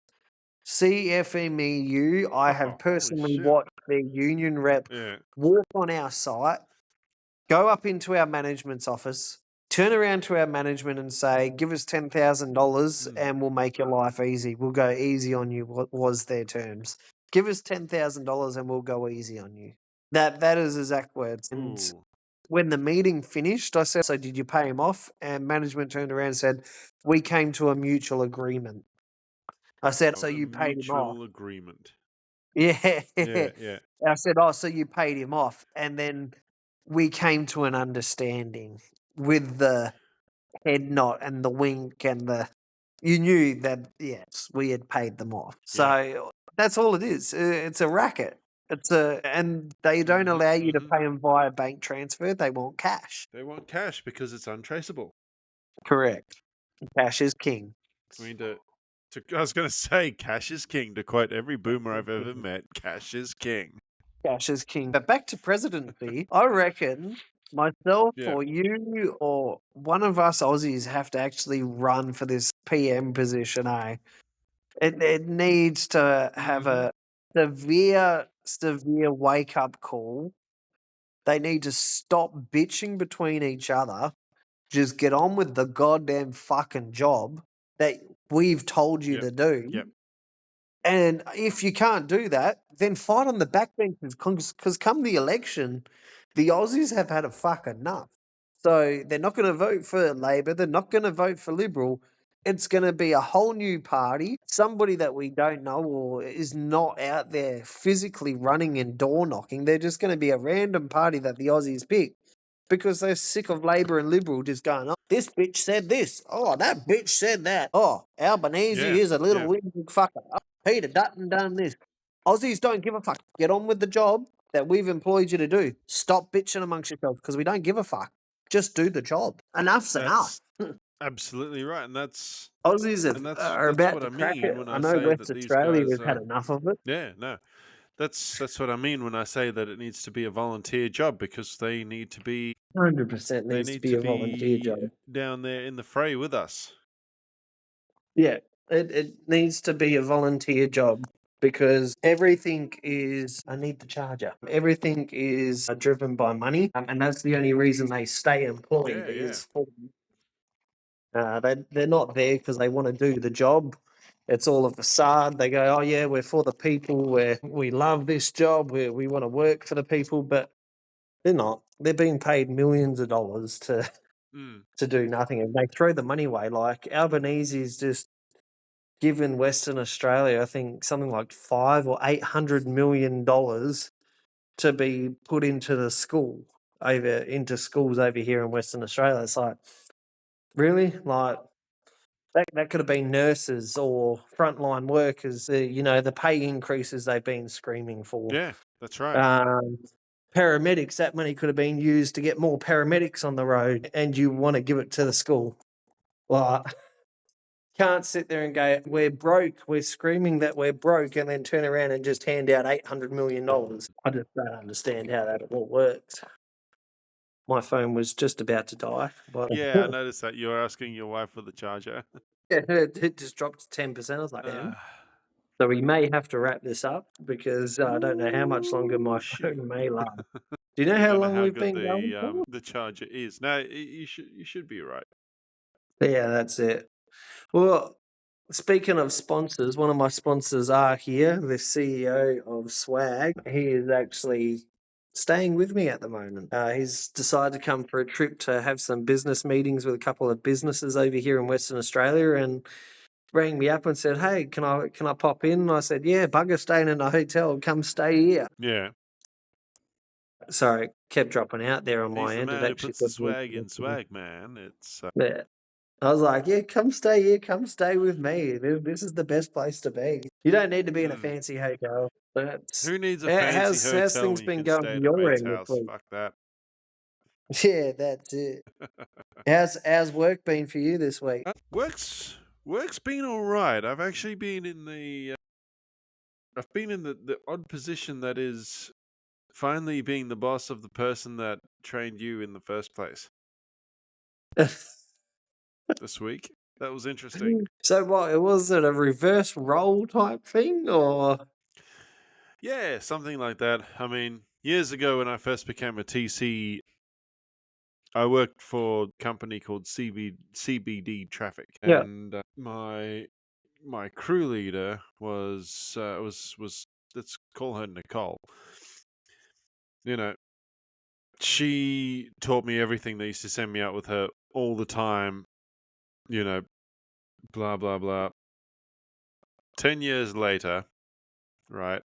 CFMEU, I have Holy personally shit! watched their union rep Yeah. walk on our site, go up into our management's office, turn around to our management and say, "Give us $10,000 and we'll make your life easy. We'll go easy on you." What was their terms? Give us $10,000 and we'll go easy on you. That is exact words. And Ooh. when the meeting finished, I said, "So did you pay him off?" And management turned around and said, "We came to a mutual agreement." I said, "So A you paid him off?" mutual agreement. Yeah. Yeah, yeah. I said, "Oh, so you paid him off." And then we came to an understanding with the head nod and the wink and the you knew that yes, we had paid them off. So that's all it is. It's a racket. And they don't allow you to pay them via bank transfer. They want cash. They want cash because it's untraceable. Correct. Cash is king. I mean, I was going to say, cash is king. To quote every boomer I've ever met, cash is king. Cash is king. But back to presidency, I reckon myself Yeah. or you or one of us Aussies have to actually run for this PM position, eh? It needs to have a severe wake up call. They need to stop bitching between each other. Just get on with the goddamn fucking job that we've told you Yep. to do. Yep. And if you can't do that, then fight on the backbenches because come the election, the Aussies have had a fuck enough. So they're not going to vote for Labor. They're not going to vote for Liberal. It's going to be a whole new party, somebody that we don't know or is not out there physically running and door knocking. They're just going to be a random party that the Aussies pick because they're sick of Labor and Liberal just going, "Oh, this bitch said this. Oh, that bitch said that. Oh, Albanese is a little whinging fucker. Oh, Peter Dutton done this." Aussies don't give a fuck. Get on with the job that we've employed you to do. Stop bitching amongst yourselves because we don't give a fuck. Just do the job. Enough's enough. Absolutely right, and that's Aussies are about what to I crack it. mean when I I know say West that these Australia guys has had are. enough of it. Yeah, no, that's what I mean when I say that it needs to be a volunteer job because they need to be 100% needs to be a volunteer job. down there in the fray with us. Yeah, it needs to be a volunteer job because everything is. I need the charger. Everything is driven by money, and that's the only reason they stay employed Yeah, yeah. is for They're not there because they want to do the job. It's all a facade. They go, oh yeah, we're for the people. We love this job. We want to work for the people, but they're not. They're being paid millions of dollars Mm. to do nothing, and they throw the money away. Like Albanese's just given Western Australia, I think something like $500 or $800 million to be put into the schools over here in Western Australia. It's like, really? Like that could have been nurses or frontline workers, the pay increases they've been screaming for. Yeah, that's right. Paramedics, that money could have been used to get more paramedics on the road, and you want to give it to the school. Like, can't sit there and go, we're broke, we're screaming that we're broke, and then turn around and just hand out $800 million. I just don't understand how that all works. My phone was just about to die. But Yeah, I noticed that you were asking your wife for the charger. it just dropped to 10%. I was like, Uh, so we may have to wrap this up because I don't know how much longer my shit. phone may last. Do you know You how don't know long how we've good been going for? the charger is. No, you should be right. Yeah, that's it. Well, speaking of sponsors, one of my sponsors are here, the CEO of Swag. He is actually staying with me at the moment. He's decided to come for a trip to have some business meetings with a couple of businesses over here in Western Australia, and rang me up and said, "Hey, can I pop in?" And I said, "Yeah, bugger staying in a hotel. Come stay here." Yeah. Sorry, kept dropping out there on He's my the end. It man who actually puts the swag in swag, man. It's yeah. I was like, yeah, come stay here. Come stay with me. This is the best place to be. You don't need to be in a fancy hotel. But who needs a fancy how's hotel things when you been can going stay from at a your mate's end this house? week? Fuck that. Yeah, that's it. How's work been for you this week? Work's been all right. I've actually been in the odd position that is finally being the boss of the person that trained you in the first place this week. That was interesting. So what? Was it a reverse role type thing, or? Yeah, something like that. I mean, years ago when I first became a TC, I worked for a company called CBD Traffic, Yeah, and my crew leader was let's call her Nicole. You know, she taught me everything. They used to send me out with her all the time. You know, blah blah blah. 10 years later, right?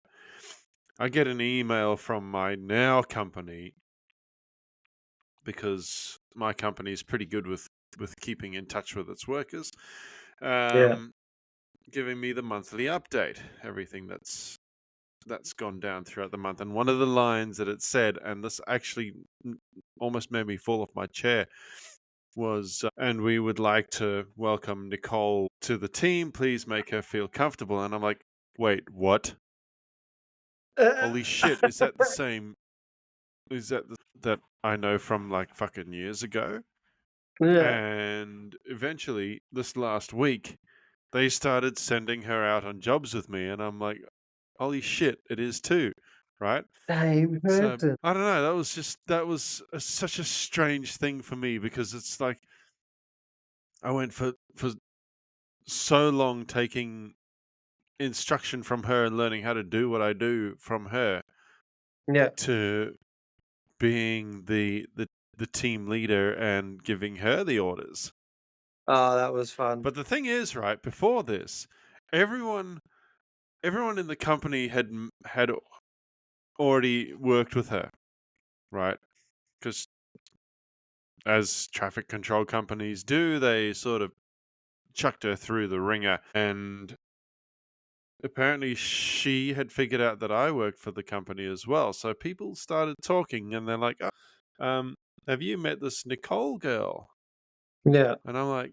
I get an email from my now company because my company is pretty good with keeping in touch with its workers. yeah. Giving me the monthly update, everything that's gone down throughout the month. And one of the lines that it said, and this actually almost made me fall off my chair, was, and we would like to welcome Nicole to the team. Please make her feel comfortable. And I'm like, wait, what? Holy shit, is that the same? Is that I know from like fucking years ago? Yeah. And eventually, this last week, they started sending her out on jobs with me, and I'm like, holy shit, it is too, right? Same So person. I don't know. That was such a strange thing for me because it's like I went for so long taking instruction from her and learning how to do what I do from her Yeah. to being the team leader and giving her the orders. Oh, that was fun. But the thing is, right, before this, everyone in the company had already worked with her, right? Because as traffic control companies do, they sort of chucked her through the ringer. And apparently she had figured out that I worked for the company as well. So people started talking and they're like, oh, have you met this Nicole girl? Yeah. And I'm like,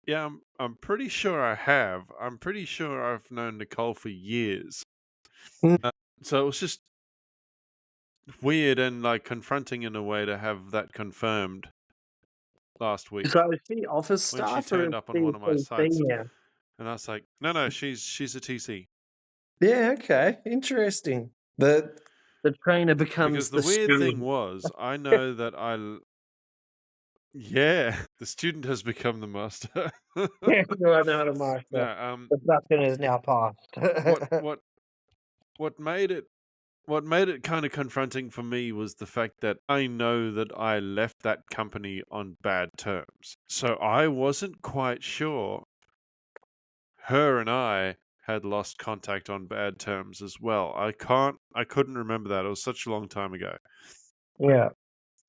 yeah, I'm pretty sure I have. I'm pretty sure I've known Nicole for years. Mm. So it was just weird and like confronting in a way to have that confirmed last week So is she office when she staff or is turned up on she one of my sites. senior? And I was like, no, she's a TC. Yeah, okay. Interesting. The trainer Because becomes the the weird thing student. was, I know that Yeah, the student has become the master. Everyone out of No, master. The bucket is now what passed. what what made it what made it kind of confronting for me was the fact that I know that I left that company on bad terms. So I wasn't quite sure her and I had lost contact on bad terms as well. I couldn't remember that. It was such a long time ago. Yeah.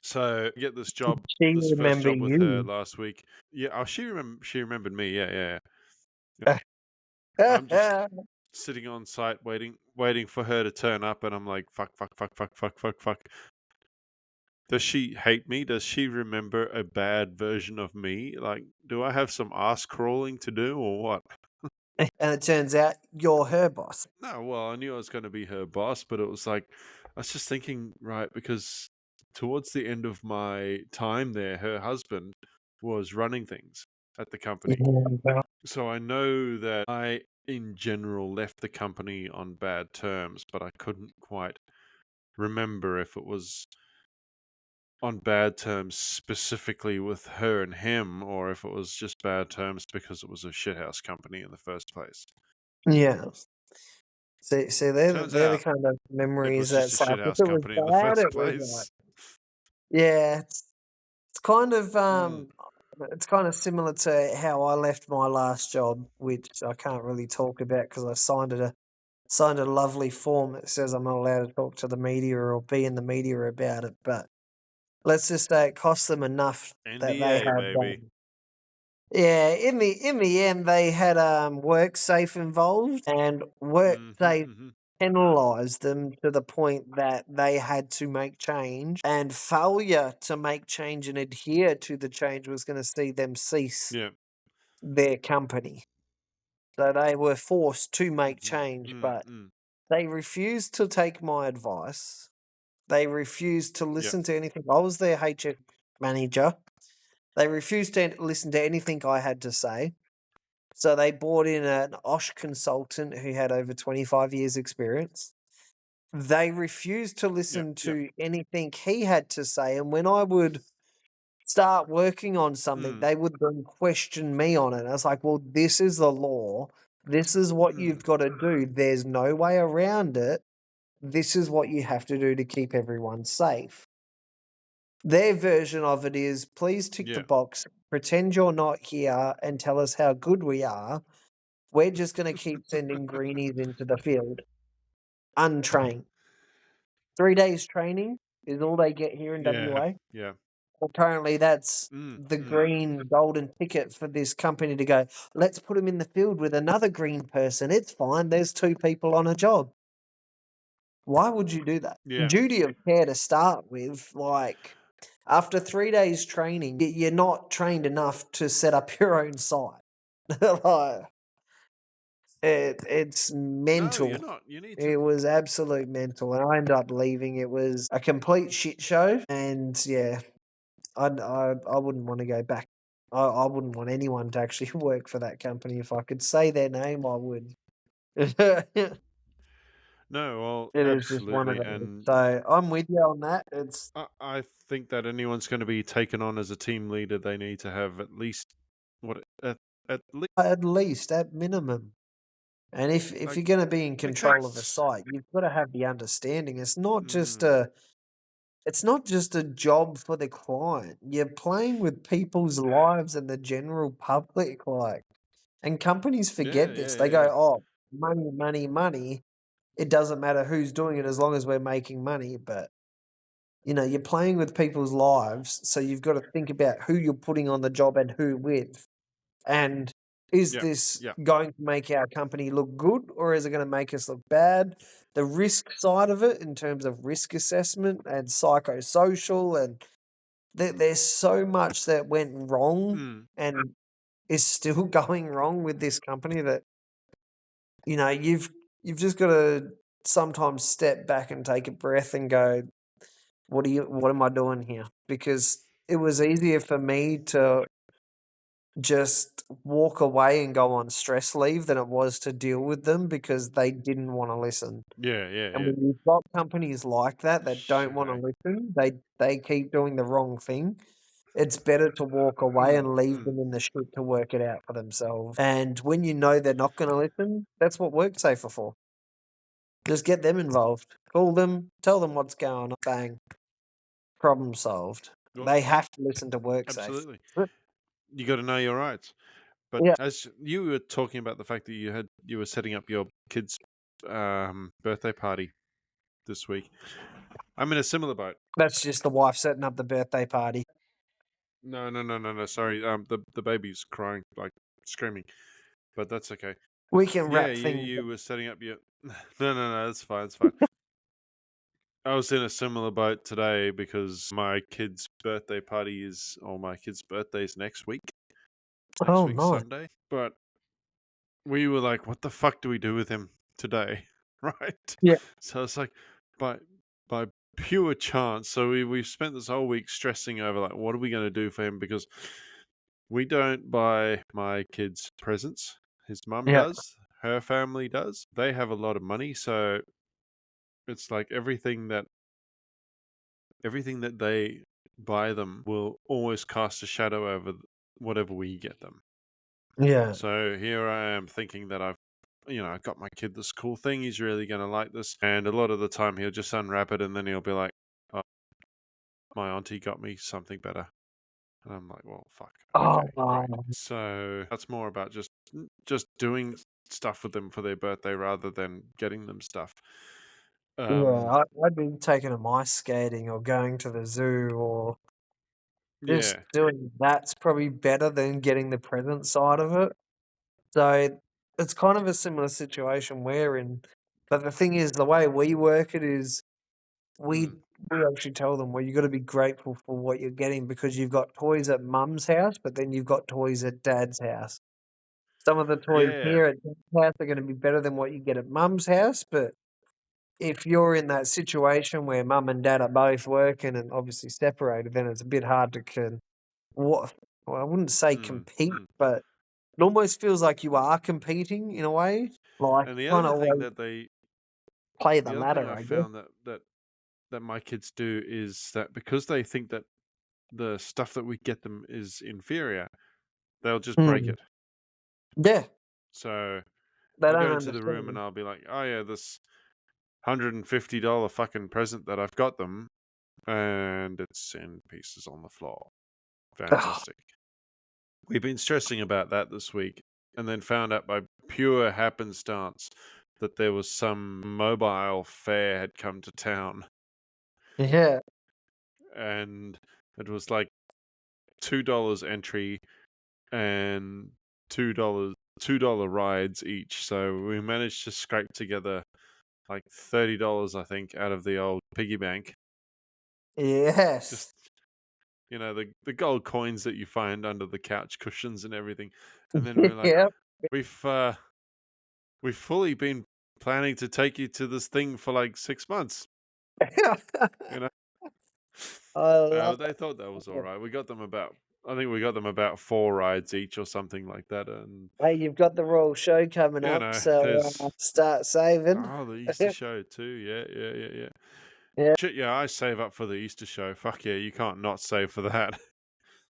So I get Did she this first remember job with her you? last week. Yeah, she remembered me. Yeah, yeah, yeah. I'm just sitting on site waiting for her to turn up, and I'm like, fuck, fuck, fuck, fuck, fuck, fuck, fuck. Does she hate me? Does she remember a bad version of me? Like, do I have some ass crawling to do or what? And it turns out you're her boss. No, well, I knew I was going to be her boss, but it was like, I was just thinking, right, because towards the end of my time there, her husband was running things at the company. Yeah. So I know that I, in general, left the company on bad terms, but I couldn't quite remember if it was on bad terms specifically with her and him, or if it was just bad terms because it was a shithouse company in the first place. Yeah. See, Turns they're the out kind of it memories was just a that's like, if shithouse it was company in the bad, first it was like, place. yeah, it's kind of Mm, it's kind of similar to how I left my last job, which I can't really talk about because I signed a lovely form that says I'm not allowed to talk to the media or be in the media about it. But let's just say it cost them enough that they NDA, had. baby. Yeah, in the end, they had WorkSafe involved, and WorkSafe Hmm. penalised them to the point that they had to make change, and failure to make change and adhere to the change was going to see them cease Yeah. their company. So they were forced to make Hmm. change, Mm, but mm. they refused to take my advice. They refused to Yeah. listen to anything. I was their HR manager. They refused to listen to anything I had to say. So they brought in an OSH consultant who had over 25 years experience. They refused to Yeah. listen Yeah. to anything he had to say. And when I would start working on something, Mm, they would then question me on it. I was like, well, this is the law. This is what mm. you've got to do. There's no way around it. This is what you have to do to keep everyone safe. Their version of it is please tick the Yeah. box, pretend you're not here, and tell us how good we are. We're just going to keep sending greenies into the field untrained. 3 days training is all they get here in Yeah. WA. Yeah. Apparently, that's Mm, the mm. green golden ticket for this company to go, let's put them in the field with another green person. It's fine. There's 2 people on a job. Why would you do that? Yeah. Duty of care to start with, like, after 3 days training, you're not trained enough to set up your own site. Like, it's No, you're mental. not. You need to. It was absolute mental, and I ended up leaving. It was a complete shit show, and yeah, I wouldn't want to go back. I wouldn't want anyone to actually work for that company. If I could say their name, I would. It No, well, is just one of absolutely. those. And So I'm with you on that. It's I think that anyone's going to be taken on as a team leader, they need to have at least what at least at least at minimum. And if like you're going to be in like control of a that's site, you've got to have the understanding. mm, It's not just a job for the client. You're playing with people's lives and the general public, like, and companies yeah, forget yeah, this. They yeah, go, yeah. "Oh, money, money, money. It doesn't matter who's doing it as long as we're making money." But you're playing with people's lives, so you've got to think about who you're putting on the job and who with. And is Yeah, this yeah, going to make our company look good or is it going to make us look bad? The risk side of it, in terms of risk assessment and psychosocial, and there's so much that went wrong mm, and is still going wrong with this company that you've just got to sometimes step back and take a breath and go, what am I doing here? Because it was easier for me to just walk away and go on stress leave than it was to deal with them because they didn't want to listen. yeah, yeah, And yeah. when you've got companies like that don't Shit, want to eh? listen, they keep doing the wrong thing. It's better to walk away and leave mm. them in the shit to work it out for themselves. And when you know they're not going to listen, that's what WorkSafe are for. Just get them involved. Call them, tell them what's going on. Bang. Problem solved. Well, They have to listen to WorkSafe. absolutely. You got to know your rights. But Yeah. as you were talking about the fact that you were setting up your kid's birthday party this week, I'm in a similar boat. That's just the wife setting up the birthday party. No. Sorry, the baby's crying, like screaming, but that's okay. We can Yeah, wrap things. you were setting up your. No, that's fine. It's fine. I was in a similar boat today because my kid's birthday party is, or my kid's birthday is next week. Next week, nice. Sunday. But we were like, what the fuck do we do with him today? Right? Yeah. So it's like, by pure chance. So we've spent this whole week stressing over, like, what are we going to do for him? Because we don't buy my kids presents. His mum Yeah. does. Her family does. They have a lot of money. So it's like everything that they buy them will always cast a shadow over whatever we get them. Yeah. So here I am thinking that I've got my kid this cool thing. He's really going to like this. And a lot of the time he'll just unwrap it and then he'll be like, oh, my auntie got me something better. And I'm like, well, fuck. Okay, great. So that's more about just doing stuff with them for their birthday rather than getting them stuff. Yeah, I'd be taking them ice skating or going to the zoo or just Yeah. doing that's probably better than getting the present side of it. So it's kind of a similar situation we're in. But the thing is, the way we work it is we actually tell them, well, you got to be grateful for what you're getting because you've got toys at mum's house, but then you've got toys at dad's house. Some of the toys Yeah. here at dad's house are going to be better than what you get at mum's house, but if you're in that situation where mum and dad are both working and obviously separated, then it's a bit hard to well, I wouldn't say compete, but it almost feels like you are competing in a way. Like And the kind other of thing like that they play the the other thing ladder, I I guess. found that my kids do is that because they think that the stuff that we get them is inferior, they'll just break it. Yeah, So they I'll don't go into the room and understand. I'll be like, oh yeah, this $150 fucking present that I've got them, and it's in pieces on the floor. Fantastic. We've been stressing about that this week, and then found out by pure happenstance that there was some mobile fair had come to town, Yeah, and it was like $2 entry and $2 rides each. So we managed to scrape together like $30, I think, out of the old piggy bank. yes. Just the gold coins that you find under the couch cushions and everything. And then we're like, Yep. we've fully been planning to take you to this thing for like 6 months. You know, I love they thought that was all right. I think we got them about 4 rides each or something like that. And Hey, you've got the Royal Show coming up, so there's start saving. the Easter show too. Yeah. Yeah. Shit, yeah, I save up for the Easter show. Fuck yeah, you can't not save for that.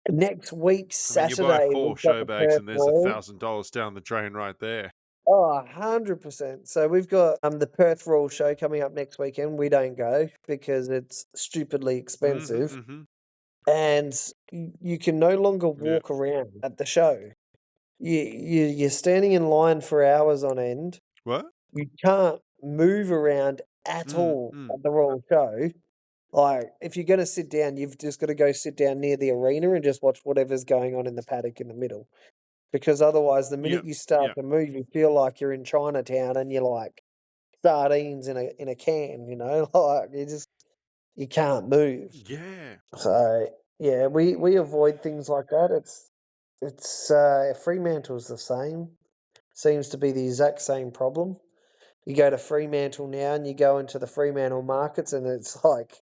Next week, I mean, you buy Saturday, 4 we've got show the bags Perth and there's Royal. $1,000 down the drain right there. Oh, 100%. So we've got the Perth Royal Show coming up next weekend. We don't go because it's stupidly expensive. And you can no longer walk around at the show. You're standing in line for hours on end. What? You can't move around at all at the Royal Show. Like, if you're going to sit down, you've just got to go sit down near the arena and just watch whatever's going on in the paddock in the middle. Because otherwise, the minute you start to move, you feel like you're in Chinatown and you're like sardines in a can, like you can't move. Yeah. So yeah, we avoid things like that. It's Fremantle's the same. Seems to be the exact same problem. You go to Fremantle now and you go into the Fremantle markets and it's like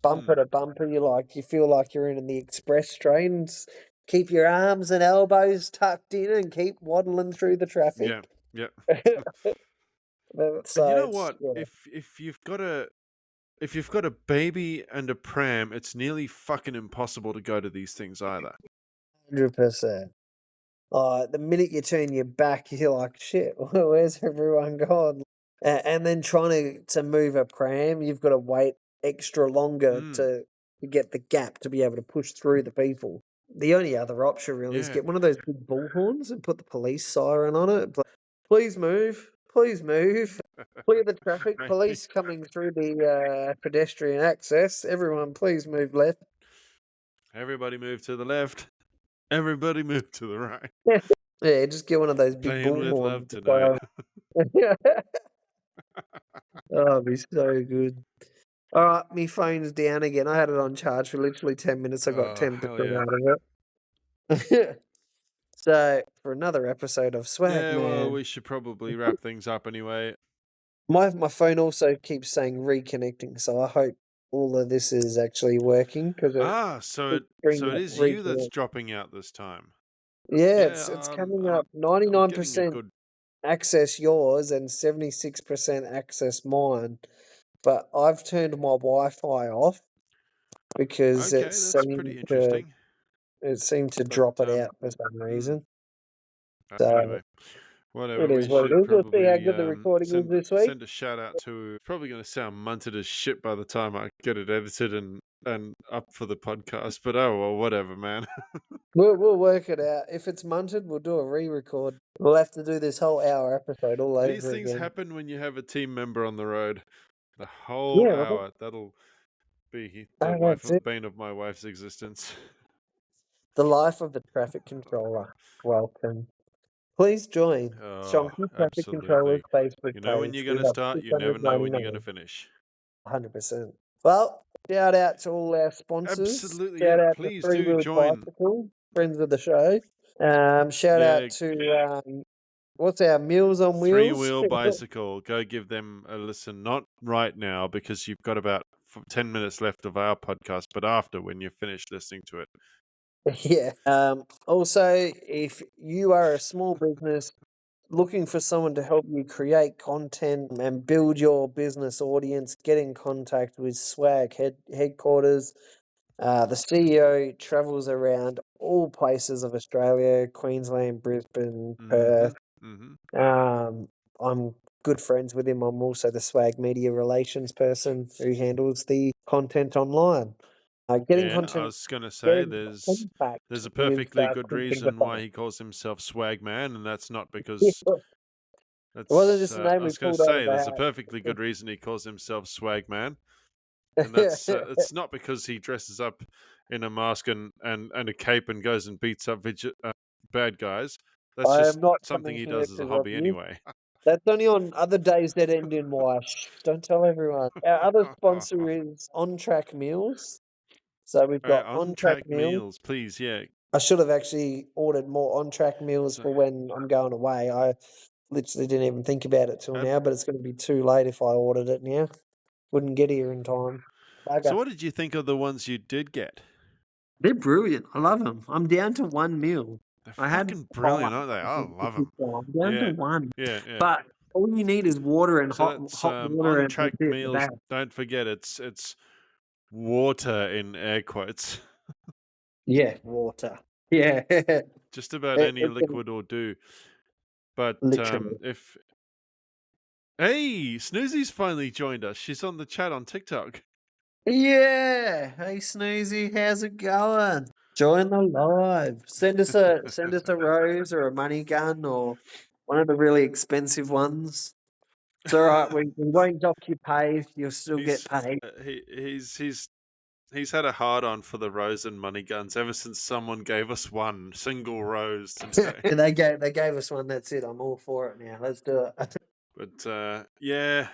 bumper to bumper. You feel like you're in the express trains. Keep your arms and elbows tucked in and keep waddling through the traffic. Yeah. But And you know what? If you've got if you've got a baby and a pram, it's nearly fucking impossible to go to these things either. 100%. The minute you turn your back, you're like, shit, where's everyone gone? And then trying to move a pram, you've got to wait extra longer to get the gap to be able to push through the people. The only other option really is Yeah. get one of those big bullhorns and put the police siren on it. Please move, please move. Clear the traffic. Maybe. Police coming through the pedestrian access. Everyone, please move left. Everybody move to the left. Everybody move to the right. Yeah, just get one of those big Playing with love bullhorns. tonight. Oh, it'd be so good. All right, my phone's down again. I had it on charge for literally 10 minutes. I got 10% hell yeah. out of it. So, for another episode of Swag Yeah, well, Man, we should probably wrap things up anyway. my phone also keeps saying reconnecting, so I hope all of this is actually working because So it bringing up is you that's reconnect. dropping out this time. Yeah, it's coming up I'm getting a 99% good. access yours and 76% access mine. But I've turned my Wi-Fi off because Okay, that's pretty interesting. it seemed to But, drop it out for some reason. So Anyway, whatever. it is We what it should is. We'll see how probably good the recording is this week. send a shout out to. It's probably going to sound munted as shit by the time I get it edited and up for the podcast. But oh well, whatever, man. We'll work it out. If it's munted, we'll do a re-record. We'll have to do this whole hour episode all over again. These things happen when you have a team member on the road. The whole hour. That'll be the bane of my wife's existence. The life of the traffic controller. Welcome. Please join Shonky Traffic Controller's Facebook You know when you're going to start, you never know when you're going to finish. 100%. Well, shout out to all our sponsors. Absolutely, shout out please to do join. Bicycle, friends of the show. Shout out to what's our Meals on Wheels? 3 Wheel Bicycle. Go give them a listen. Not right now because you've got about 10 minutes left of our podcast, but after when you're finished listening to it. Yeah. Also, if you are a small business looking for someone to help you create content and build your business audience, get in contact with Swag headquarters. The CEO travels around all places of Australia, Queensland, Brisbane, Perth. I'm good friends with him. I'm also the Swag media relations person who handles the content online. Getting content. I was going to say there's a perfectly good reason why he calls himself Swag Man, and that's not because wasn't just the name I was going to say there's a perfectly good reason he calls himself Swag Man, and that's it's not because he dresses up in a mask and a cape and goes and beats up bad guys. That's just something he does as a hobby anyway. That's only on other days that end in Y. Don't tell everyone. Our other sponsor is On Track Meals. So we've got On Track Meals, please. Yeah. I should have actually ordered more On Track Meals for when I'm going away. I literally didn't even think about it till now, but it's going to be too late if I ordered it now. Wouldn't get here in time. So what did you think of the ones you did get? They're brilliant. I love them. I'm down to one meal. They're fucking brilliant, aren't they? I love them. I'm down to one. Yeah. But all you need is water and hot water. On Track Meals. Don't forget, it's water in air quotes. Yeah, water. Yeah. Just about any liquid will do. But if hey, Snoozy's finally joined us. She's on the chat on TikTok. Yeah. Hey Snoozy, how's it going? Join the live. Send us a rose or a money gun or one of the really expensive ones. It's all right. We won't dock your pay. You'll still get paid. He's had a hard on for the rose and money guns ever since someone gave us one single rose today. they gave us one. That's it. I'm all for it now. Let's do it. But yeah,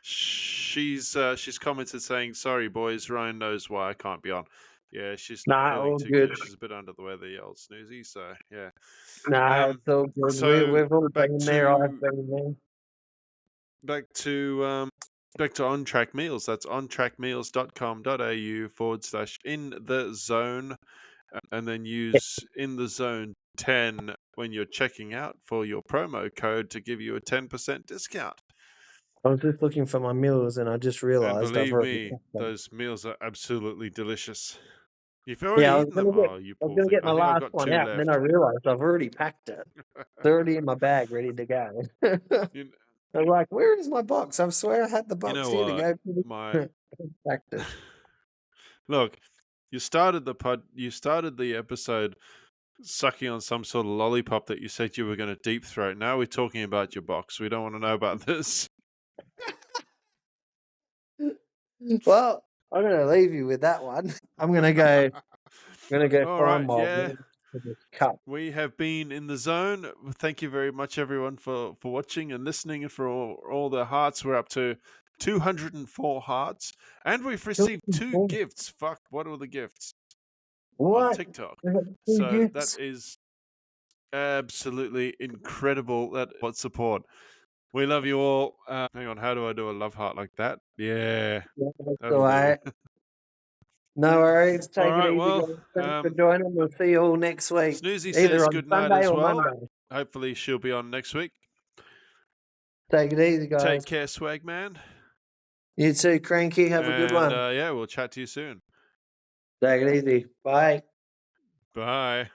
she's commented saying, "Sorry, boys. Ryan knows why I can't be on." Yeah, she's not feeling too good. She's a bit under the weather, the old Snoozy. So yeah. It's all good. So we've all been there. I've been there. Back to On Track Meals. That's ontrackmeals.com.au/in-the-zone, and then use in the zone 10 when you're checking out for your promo code to give you a 10% discount. I was just looking for my meals and I just And realised I've believe already me, packed them. those meals are absolutely delicious. You've Yeah, already I was eaten gonna them. get Oh, you I was poor gonna thing. get my I think I've last got one 2 out, and then I left. realised I've already packed it. It's already in my bag, ready to go. You, I'm like, where is my box? I swear I had the you box know here to what? go. To My packed it. look, you started the episode sucking on some sort of lollipop that you said you were going to deep throat. Now we're talking about your box. We don't want to know about this. Well, I'm gonna leave you with that one. I'm gonna go All find right, my yeah. one for this cup. We have been in the zone. Thank you very much, everyone, for watching and listening, and for all the hearts. We're up to 204 hearts, and we've received 2 gifts. Fuck, what are the gifts on What? TikTok? I got 2 So that gifts. is absolutely incredible. What support. We love you all. Hang on, how do I do a love heart like that? Yeah, Yeah, that's that'll all do. right. No worries. All Take it right, easy, well, guys. Thanks for joining. We'll see you all next week, Snoozy either says on good night Sunday as or well. Monday. Hopefully she'll be on next week. Take it easy, guys. Take care, swag man. You too, Cranky. Have a good one. Yeah, we'll chat to you soon. Take it easy. Bye. Bye.